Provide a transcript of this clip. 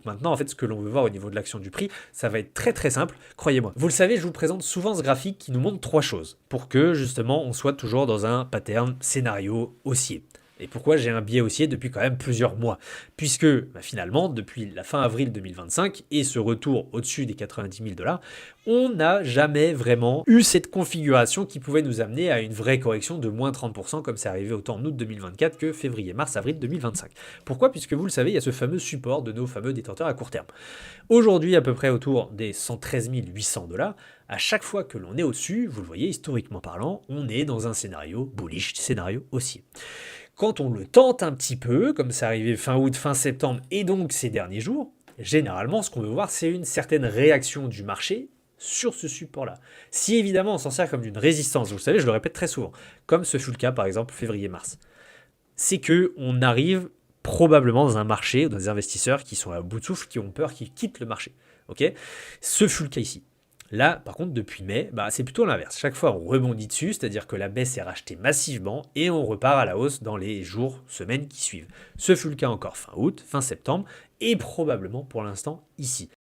Donc maintenant, en fait, ce que l'on veut voir au niveau de l'action du prix, ça va être très très simple, croyez-moi. Vous le savez, je vous présente souvent ce graphique qui nous montre trois choses pour que justement on soit toujours dans un pattern scénario haussier. Et pourquoi j'ai un biais haussier depuis quand même plusieurs mois? Puisque finalement, depuis la fin avril 2025 et ce retour au-dessus des 90 000 dollars, on n'a jamais vraiment eu cette configuration qui pouvait nous amener à une vraie correction de moins 30% comme c'est arrivé autant en août 2024 que février, mars, avril 2025. Pourquoi? Puisque vous le savez, il y a ce fameux support de nos fameux détenteurs à court terme. Aujourd'hui, à peu près autour des 113 800 dollars, à chaque fois que l'on est au-dessus, vous le voyez historiquement parlant, on est dans un scénario bullish, scénario haussier. Quand on le tente un petit peu, comme c'est arrivé fin août, fin septembre et donc ces derniers jours, généralement ce qu'on veut voir c'est une certaine réaction du marché sur ce support-là. Si évidemment on s'en sert comme d'une résistance, vous le savez, je le répète très souvent, comme ce fut le cas par exemple février-mars, c'est que on arrive probablement dans un marché, dans des investisseurs qui sont à bout de souffle, qui ont peur, qui quittent le marché. Ok? Ce fut le cas ici. Là, par contre, depuis mai, c'est plutôt l'inverse. Chaque fois, on rebondit dessus, c'est-à-dire que la baisse est rachetée massivement et on repart à la hausse dans les jours, semaines qui suivent. Ce fut le cas encore fin août, fin septembre et probablement pour l'instant ici.